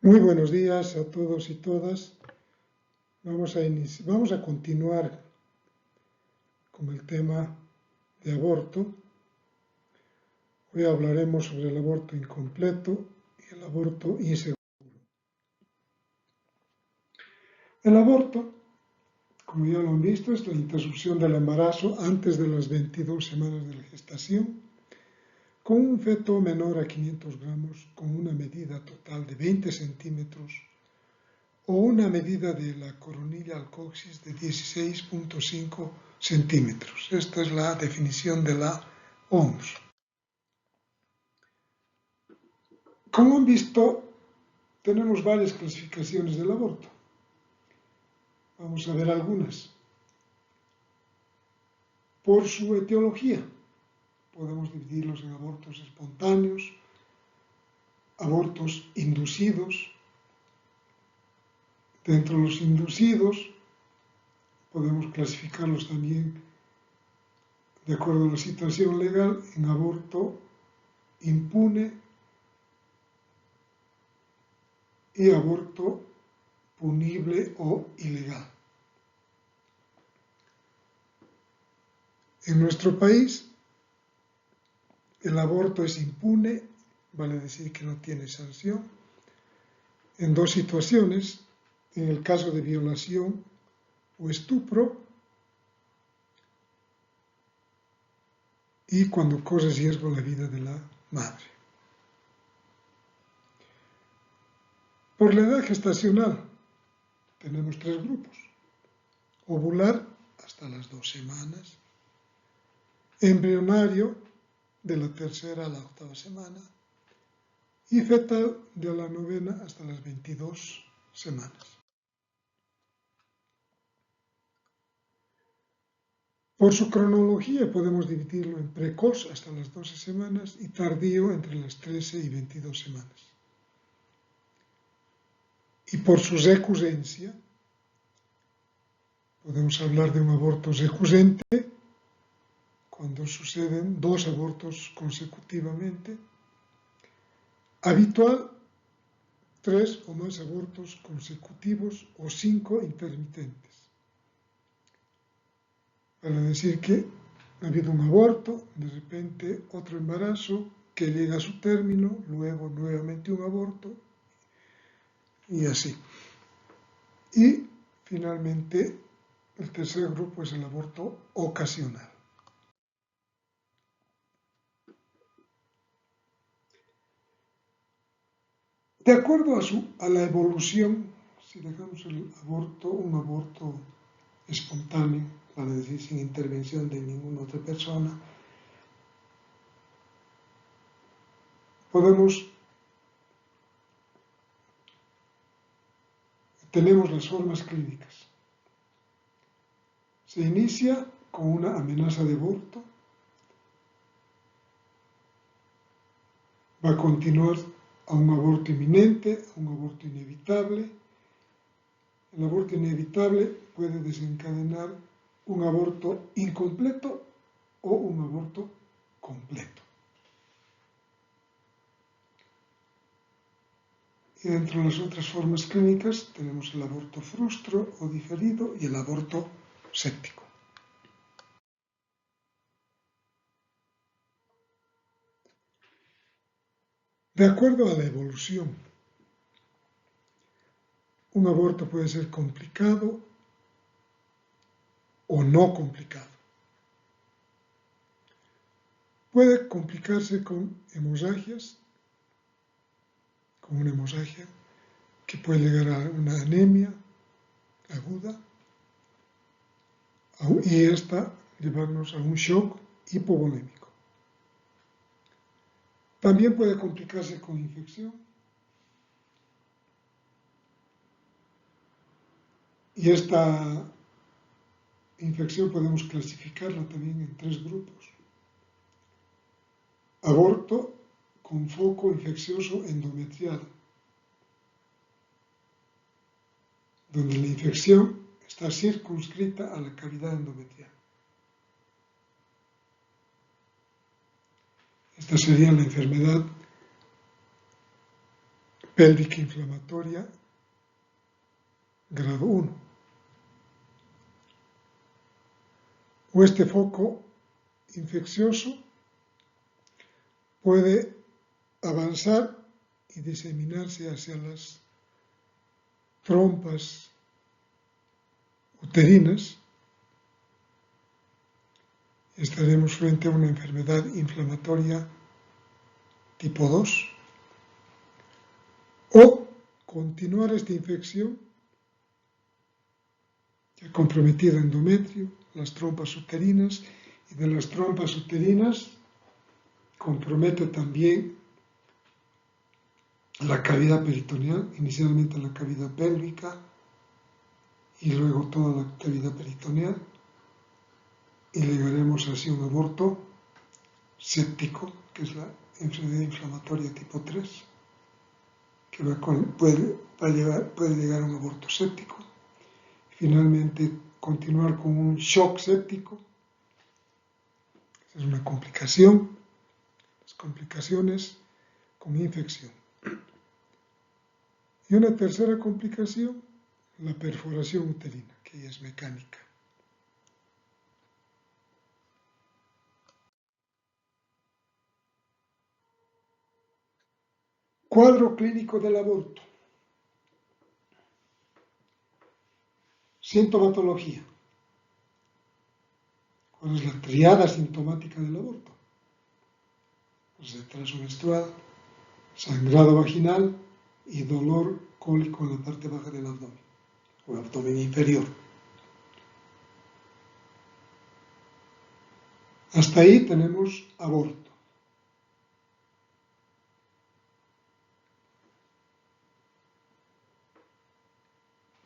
Muy buenos días a todos y todas. Vamos a continuar con el tema de aborto. Hoy hablaremos sobre el aborto incompleto y el aborto inseguro. El aborto, como ya lo han visto, es la interrupción del embarazo antes de las 22 semanas de la gestación, con un feto menor a 500 gramos, con una medida total de 20 centímetros o una medida de la coronilla al coxis de 16,5 centímetros. Esta es la definición de la OMS. Como han visto, tenemos varias clasificaciones del aborto. Vamos a ver algunas. Por su etiología, podemos dividirlos en abortos espontáneos, abortos inducidos. Dentro de los inducidos, podemos clasificarlos también, de acuerdo a la situación legal, en aborto impune y aborto punible o ilegal. En nuestro país, el aborto es impune, vale decir que no tiene sanción, en dos situaciones: en el caso de violación o estupro y cuando corre riesgo la vida de la madre. Por la edad gestacional tenemos tres grupos: ovular hasta las 2 semanas, embrionario de la 3ª a la 8ª semana y fetal de la 9ª hasta las 22 semanas. Por su cronología podemos dividirlo en precoz hasta las 12 semanas y tardío entre las 13 y 22 semanas. Y por su recurrencia, podemos hablar de un aborto recurrente cuando suceden 2 abortos consecutivamente, habitual 3 o más abortos consecutivos o 5 intermitentes. Para decir que ha habido un aborto, de repente otro embarazo que llega a su término, luego nuevamente un aborto y así. Y finalmente el tercer grupo es el aborto ocasional. De acuerdo a la evolución, si dejamos el aborto, un aborto espontáneo, vale decir sin intervención de ninguna otra persona, tenemos las formas clínicas. Se inicia con una amenaza de aborto, va a continuar a un aborto inminente, a un aborto inevitable. El aborto inevitable puede desencadenar un aborto incompleto o un aborto completo. Y dentro de las otras formas clínicas tenemos el aborto frustro o diferido y el aborto séptico. De acuerdo a la evolución, un aborto puede ser complicado o no complicado. Puede complicarse con hemorragias, con una hemorragia que puede llegar a una anemia aguda y esta llevarnos a un shock hipovolémico. También puede complicarse con infección y esta infección podemos clasificarla también en 3 grupos: aborto con foco infeccioso endometrial, donde la infección está circunscrita a la cavidad endometrial. Esta sería la enfermedad pélvica inflamatoria grado 1. O este foco infeccioso puede avanzar y diseminarse hacia las trompas uterinas. Estaremos frente a una enfermedad inflamatoria tipo 2. O continuar esta infección que ha comprometido endometrio, las trompas uterinas, y de las trompas uterinas compromete también la cavidad peritoneal, inicialmente la cavidad pélvica y luego toda la cavidad peritoneal, y llegaremos así a un aborto séptico, que es la enfermedad inflamatoria tipo 3, que puede llegar a un aborto séptico. Finalmente, continuar con un shock séptico. Esa es una complicación. Las complicaciones con infección. Y una tercera complicación, la perforación uterina, que ya es mecánica. Cuadro clínico del aborto. Sintomatología. ¿Cuál es la triada sintomática del aborto? Pues retraso menstrual, sangrado vaginal y dolor cólico en la parte baja del abdomen, o abdomen inferior. Hasta ahí tenemos aborto.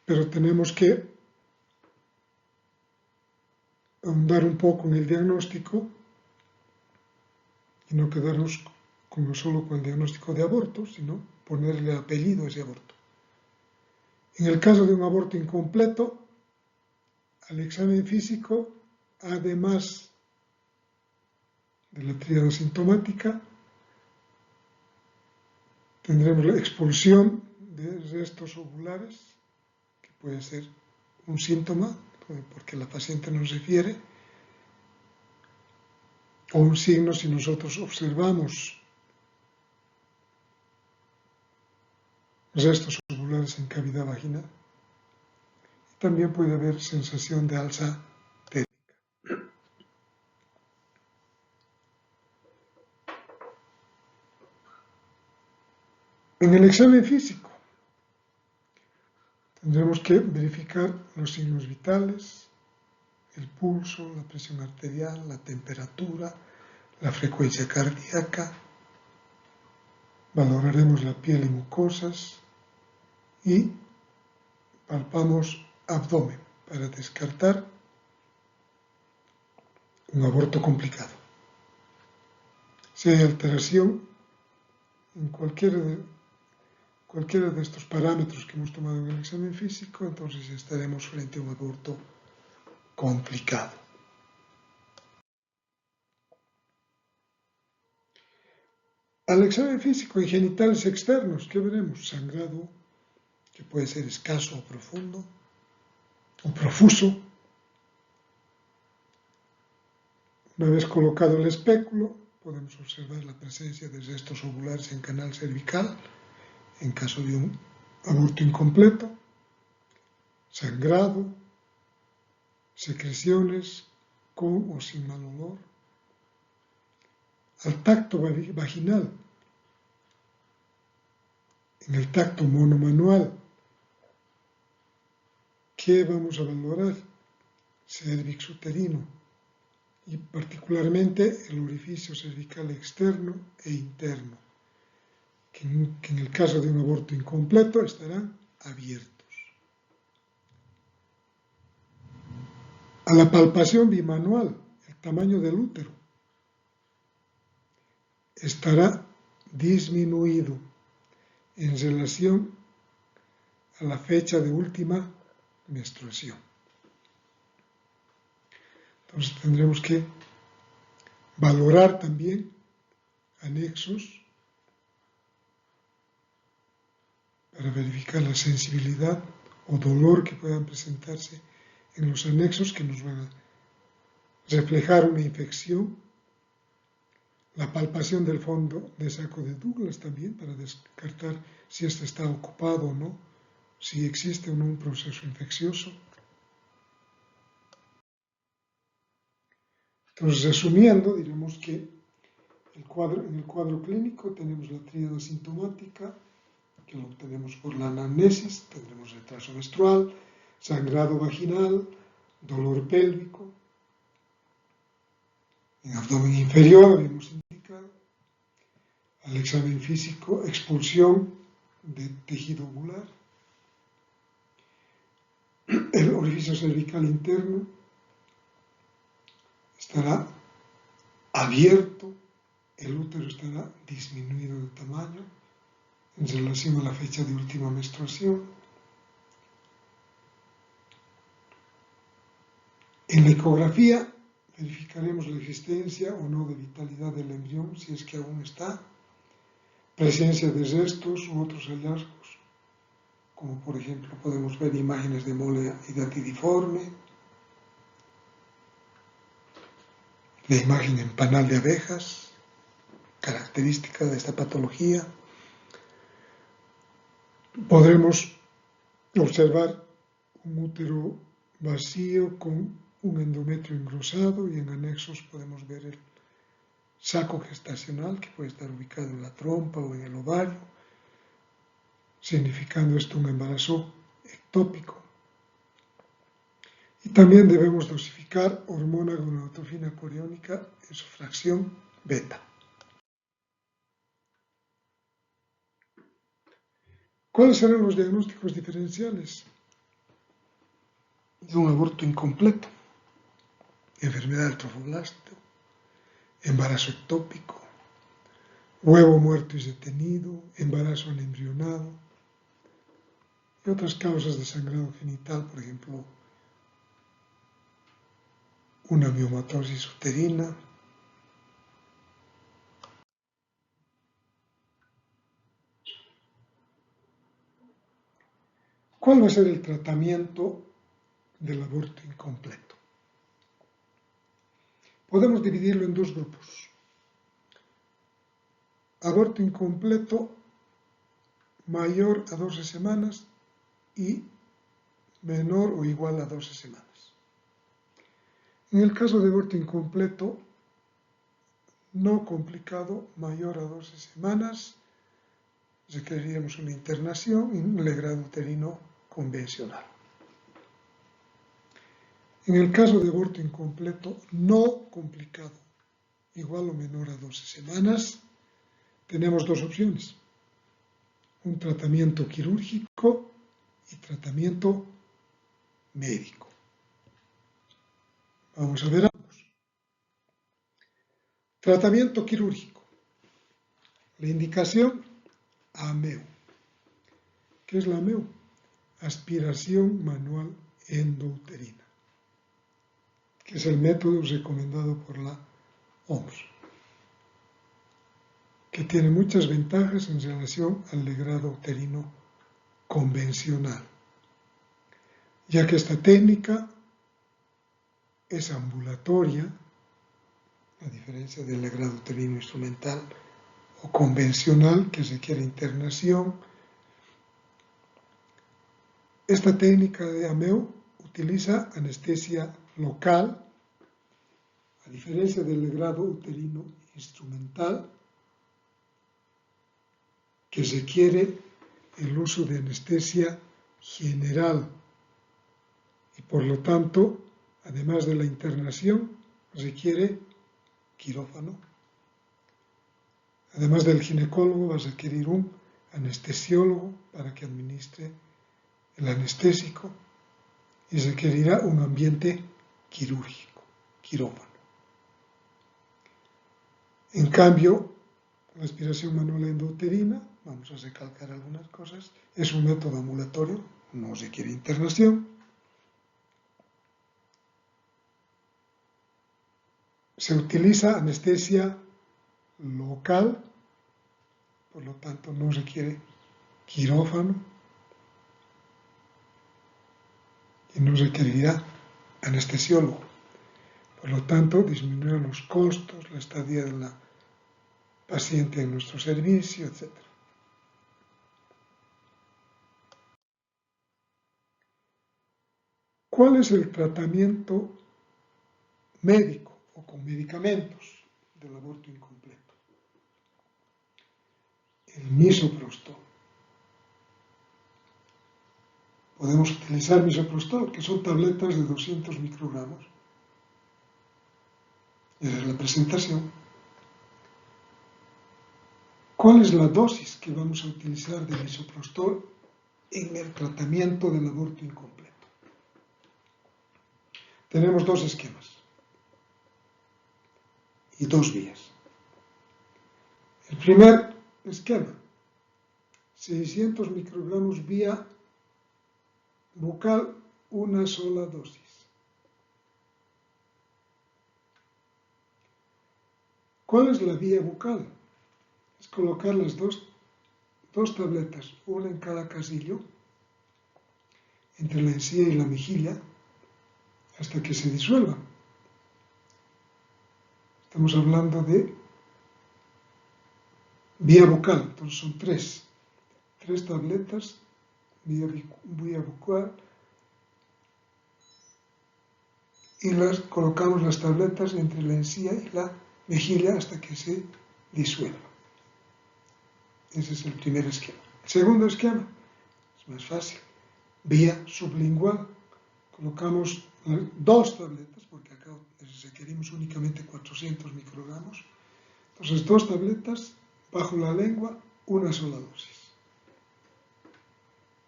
Pero tenemos que ahondar un poco en el diagnóstico y no quedarnos solo con el diagnóstico de aborto, sino ponerle apellido a ese aborto. En el caso de un aborto incompleto, al examen físico, además de la tríada sintomática, tendremos la expulsión de restos ovulares, que puede ser un síntoma, porque la paciente nos refiere, o un signo si nosotros observamos restos ovulares en cavidad vaginal. También puede haber sensación de alza térmica. En el examen físico tendremos que verificar los signos vitales, el pulso, la presión arterial, la temperatura, la frecuencia cardíaca. Valoraremos la piel y mucosas y palpamos abdomen para descartar un aborto complicado. Si hay alteración en cualquiera de estos parámetros que hemos tomado en el examen físico, entonces estaremos frente a un aborto complicado. Al examen físico en genitales externos, ¿qué veremos? Sangrado, que puede ser escaso o profundo, o profuso. Una vez colocado el espéculo, podemos observar la presencia de restos ovulares en canal cervical, en caso de un aborto incompleto, sangrado, secreciones con o sin mal olor, al tacto vaginal. En el tacto monomanual, ¿qué vamos a valorar? Cérvix uterino y particularmente el orificio cervical externo e interno, que en el caso de un aborto incompleto estarán abiertos. A la palpación bimanual, el tamaño del útero estará disminuido en relación a la fecha de última menstruación. Entonces tendremos que valorar también anexos para verificar la sensibilidad o dolor que puedan presentarse en los anexos que nos van a reflejar una infección. La palpación del fondo de saco de Douglas también para descartar si este está ocupado o no, si existe o no un proceso infeccioso. Entonces, resumiendo, diremos que en el cuadro clínico tenemos la tríada sintomática, que lo obtenemos por la anamnesis, tendremos retraso menstrual, sangrado vaginal, dolor pélvico, en abdomen inferior habíamos indicado, al examen físico, expulsión de tejido ovular, el orificio cervical interno estará abierto, el útero estará disminuido de tamaño en relación a la fecha de última menstruación. En la ecografía verificaremos la existencia o no de vitalidad del embrión, si es que aún está, presencia de restos u otros hallazgos, como por ejemplo podemos ver imágenes de mole hidatidiforme, la imagen en panal de abejas, característica de esta patología. Podremos observar un útero vacío con un endometrio engrosado y en anexos podemos ver el saco gestacional que puede estar ubicado en la trompa o en el ovario, significando esto un embarazo ectópico. Y también debemos dosificar hormona gonadotropina coriónica en su fracción beta. ¿Cuáles serán los diagnósticos diferenciales de un aborto incompleto? Enfermedad del trofoblasto, embarazo ectópico, huevo muerto y detenido, embarazo anembrionado y otras causas de sangrado genital, por ejemplo, una miomatosis uterina. ¿Cuál va a ser el tratamiento del aborto incompleto? Podemos dividirlo en dos grupos. Aborto incompleto mayor a 12 semanas y menor o igual a 12 semanas. En el caso de aborto incompleto no complicado mayor a 12 semanas, requeriríamos una internación y un legrado uterino convencional. En el caso de aborto incompleto no complicado, igual o menor a 12 semanas, tenemos dos opciones: un tratamiento quirúrgico y tratamiento médico. Vamos a ver ambos. Tratamiento quirúrgico. La indicación, AMEU. ¿Qué es la AMEU? Aspiración manual endouterina, que es el método recomendado por la OMS, que tiene muchas ventajas en relación al legrado uterino convencional, ya que esta técnica es ambulatoria, a diferencia del legrado uterino instrumental o convencional que requiere internación. Esta técnica de AMEU utiliza anestesia local, a diferencia del legrado uterino instrumental, que requiere el uso de anestesia general y por lo tanto, además de la internación, requiere quirófano. Además del ginecólogo, va a requerir un anestesiólogo para que administre el anestésico y requerirá un ambiente quirúrgico, quirófano. En cambio, la aspiración manual endouterina, vamos a recalcar algunas cosas, es un método ambulatorio, no requiere internación. Se utiliza anestesia local, por lo tanto no requiere quirófano. y no requerirá anestesiólogo. Por lo tanto, disminuirá los costos, la estadía de la paciente en nuestro servicio, etc. ¿Cuál es el tratamiento médico o con medicamentos del aborto incompleto? El misoprostol. Podemos utilizar misoprostol, que son tabletas de 200 microgramos. Esa es la presentación. ¿Cuál es la dosis que vamos a utilizar de misoprostol en el tratamiento del aborto incompleto? Tenemos dos esquemas y dos vías. El primer esquema, 600 microgramos vía bucal, una sola dosis. ¿Cuál es la vía bucal? Es colocar las dos tabletas, una en cada casillo, entre la encía y la mejilla, hasta que se disuelvan. Estamos hablando de vía bucal, entonces son tres tabletas, vía bucal, y colocamos las tabletas entre la encía y la mejilla hasta que se disuelva. Ese es el primer esquema. El segundo esquema es más fácil. Vía sublingual. Colocamos dos tabletas, porque acá requerimos únicamente 400 microgramos. Entonces, dos tabletas bajo la lengua, una sola dosis.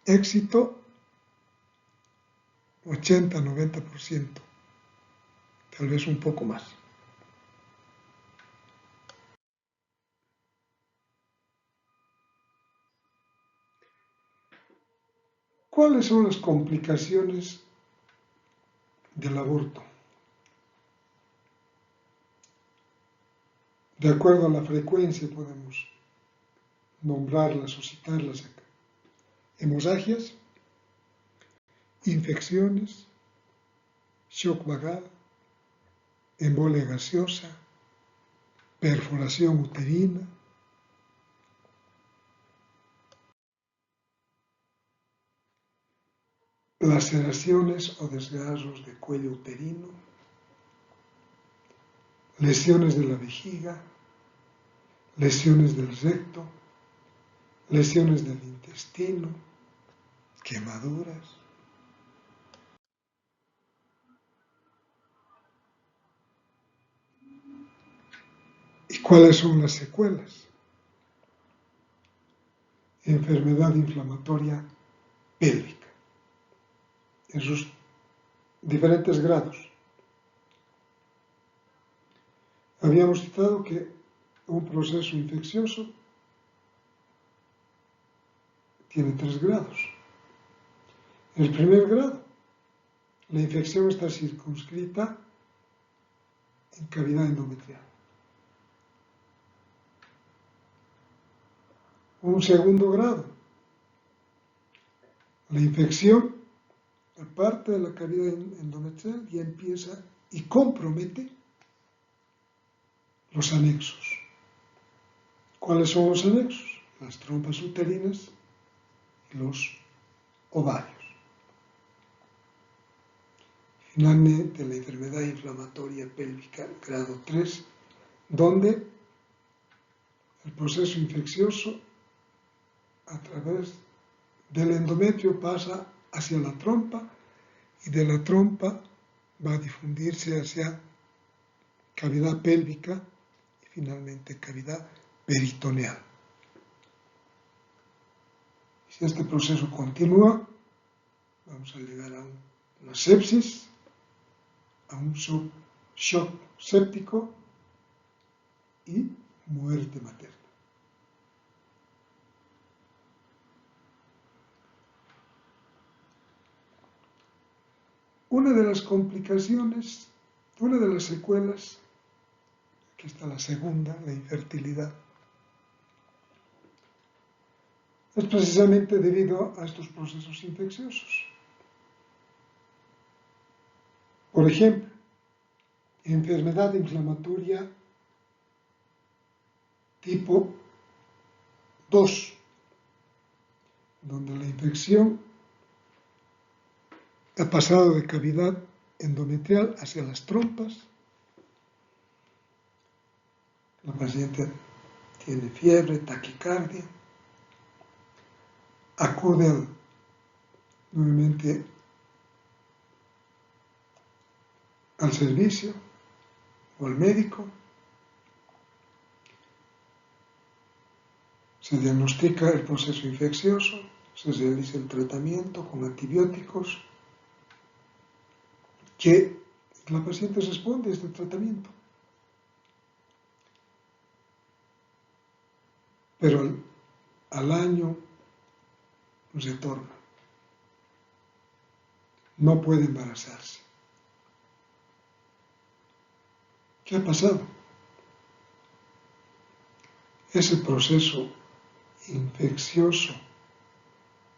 Éxito 80-90%, tal vez un poco más. ¿Cuáles son las complicaciones del aborto? De acuerdo a la frecuencia podemos nombrarlas o citarlas acá. Hemorragias, infecciones, shock vagal, embolia gaseosa, perforación uterina, laceraciones o desgarros de cuello uterino, lesiones de la vejiga, lesiones del recto, lesiones del intestino, quemaduras. ¿Y cuáles son las secuelas? Enfermedad inflamatoria pélvica, en sus diferentes grados. Habíamos citado que un proceso infeccioso tiene 3 grados. En el primer grado, la infección está circunscrita en cavidad endometrial. Un segundo grado, la infección, aparte de la cavidad endometrial, ya empieza y compromete los anexos. ¿Cuáles son los anexos? Las trompas uterinas y los ovarios. Finalmente, la enfermedad inflamatoria pélvica grado 3, donde el proceso infeccioso a través del endometrio pasa hacia la trompa y de la trompa va a difundirse hacia cavidad pélvica y finalmente cavidad peritoneal. Si este proceso continúa, vamos a llegar a una sepsis, a un shock séptico y muerte materna. Una de las complicaciones, una de las secuelas, aquí está la segunda, la infertilidad, es precisamente debido a estos procesos infecciosos. Por ejemplo, enfermedad inflamatoria tipo 2, donde la infección ha pasado de cavidad endometrial hacia las trompas. La paciente tiene fiebre, taquicardia, acude nuevamente al servicio o al médico, se diagnostica el proceso infeccioso, se realiza el tratamiento con antibióticos, que la paciente responde a este tratamiento. Pero al año retorna. No puede embarazarse. ¿Qué ha pasado? Ese proceso infeccioso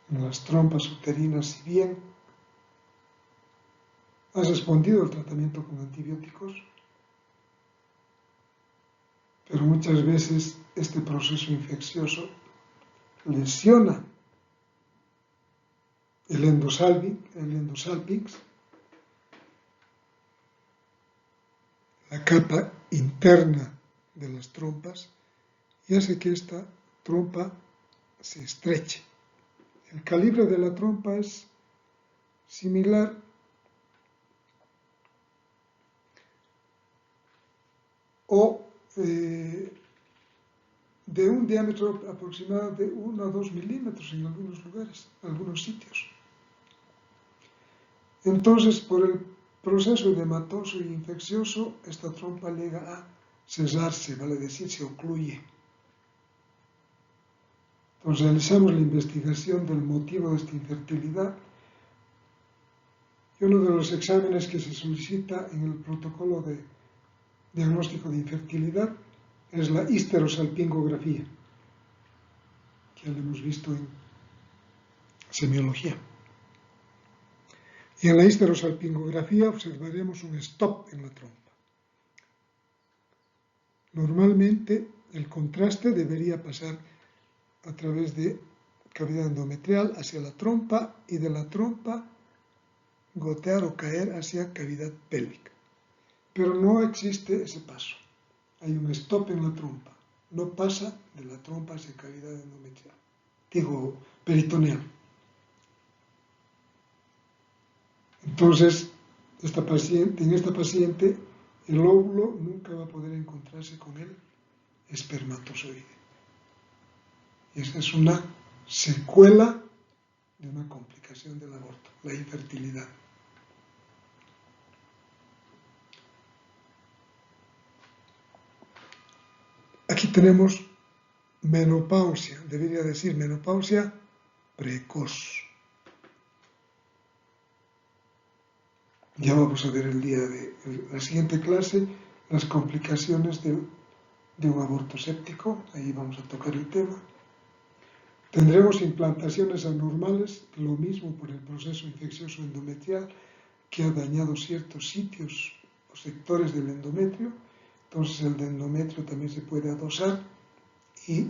en las trompas uterinas, si bien ha respondido al tratamiento con antibióticos, pero muchas veces este proceso infeccioso lesiona el endosalpinx, la capa interna de las trompas, y hace que esta trompa se estreche. El calibre de la trompa es similar o de un diámetro aproximado de 1 a 2 milímetros en algunos lugares, en algunos sitios. Entonces, por el proceso edematoso e infeccioso, esta trompa llega a cerrarse, vale decir, se ocluye. Entonces, realizamos la investigación del motivo de esta infertilidad, y uno de los exámenes que se solicita en el protocolo de diagnóstico de infertilidad es la histerosalpingografía, que ya lo hemos visto en semiología. Y en la histerosalpingografía observaremos un stop en la trompa. Normalmente el contraste debería pasar a través de cavidad endometrial hacia la trompa y de la trompa gotear o caer hacia cavidad pélvica. Pero no existe ese paso. Hay un stop en la trompa. No pasa de la trompa hacia cavidad endometrial. Digo, peritoneal. Entonces, en esta paciente, el óvulo nunca va a poder encontrarse con el espermatozoide. Y esa es una secuela de una complicación del aborto, la infertilidad. Aquí tenemos menopausia, debería decir menopausia precoz. Ya vamos a ver el día de la siguiente clase las complicaciones de un aborto séptico, ahí vamos a tocar el tema. Tendremos implantaciones anormales, lo mismo por el proceso infeccioso endometrial que ha dañado ciertos sitios o sectores del endometrio. Entonces el endometrio también se puede adosar y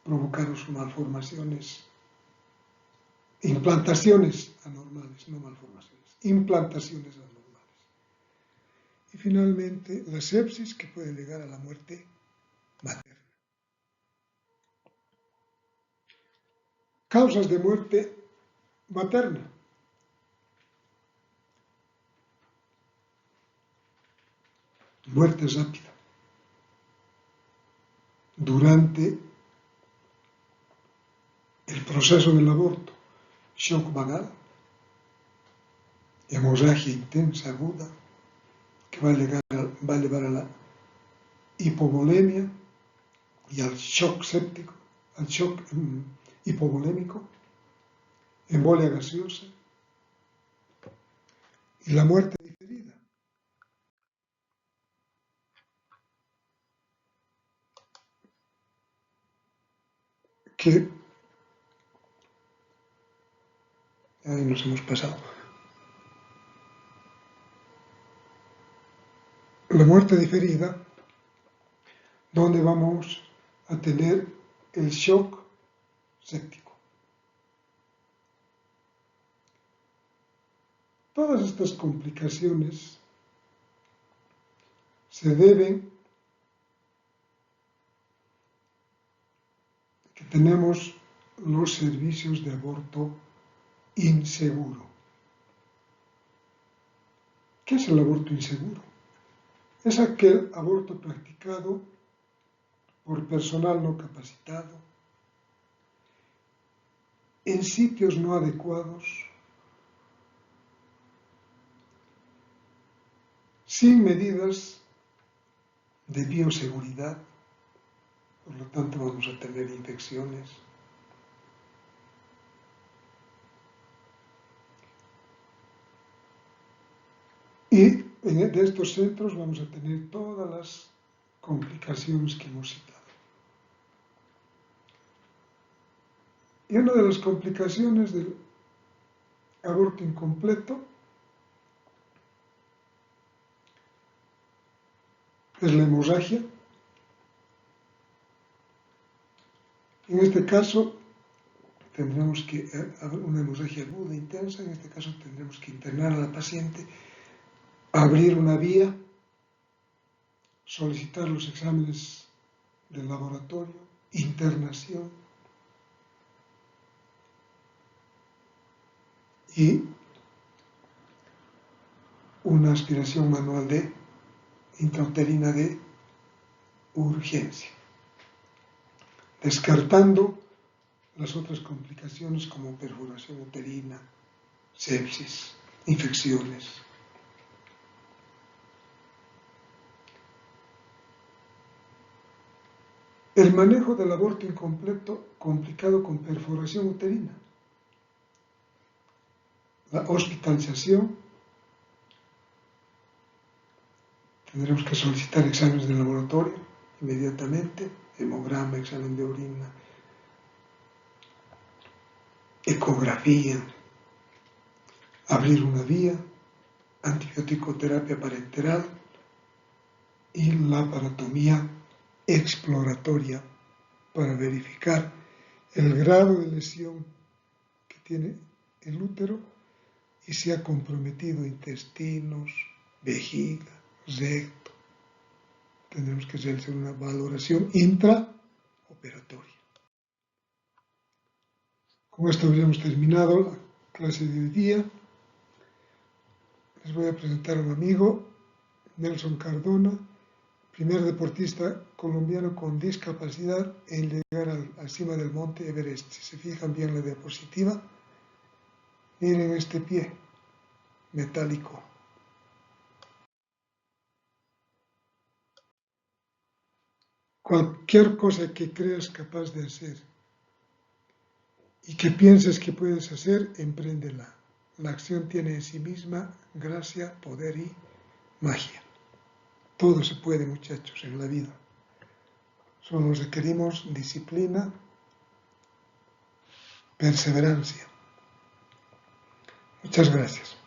provocar malformaciones, implantaciones anormales, no malformaciones, implantaciones anormales. Y finalmente la sepsis, que puede llegar a la muerte materna. Causas de muerte materna. Muerte rápida. Durante el proceso del aborto, shock vagal, hemorragia intensa aguda, que va a llevar a la hipovolemia y al shock séptico, al shock hipovolémico, embolia gaseosa y la muerte diferida. Que ahí nos hemos pasado. la muerte diferida, donde vamos a tener el shock séptico. Todas estas complicaciones se deben a que tenemos los servicios de aborto inseguro. ¿Qué es el aborto inseguro? Es aquel aborto practicado por personal no capacitado, en sitios no adecuados, sin medidas de bioseguridad, por lo tanto vamos a tener infecciones. Y de estos centros vamos a tener todas las complicaciones que hemos citado. Y una de las complicaciones del aborto incompleto es la hemorragia. En este caso tendremos que haber una hemorragia aguda, intensa. En este caso tendremos que internar a la paciente, abrir una vía, solicitar los exámenes del laboratorio, internación y una aspiración manual intrauterina de urgencia, descartando las otras complicaciones como perforación uterina, sepsis, infecciones. El manejo del aborto incompleto complicado con perforación uterina. La hospitalización. Tendremos que solicitar exámenes de laboratorio inmediatamente, hemograma, examen de orina, ecografía, abrir una vía, antibiótico-terapia parenteral y laparotomía exploratoria para verificar el grado de lesión que tiene el útero y si ha comprometido intestinos, vejiga, recto. Tendremos que realizar una valoración intraoperatoria. Con esto habríamos terminado la clase de hoy día. Les voy a presentar a un amigo, Nelson Cardona, primer deportista colombiano con discapacidad en llegar a la cima del monte Everest. Si se fijan bien en la diapositiva, miren este pie metálico. Cualquier cosa que creas capaz de hacer y que pienses que puedes hacer, empréndela. La acción tiene en sí misma gracia, poder y magia. Todo se puede, muchachos, en la vida. Solo requerimos disciplina, perseverancia. Muchas gracias.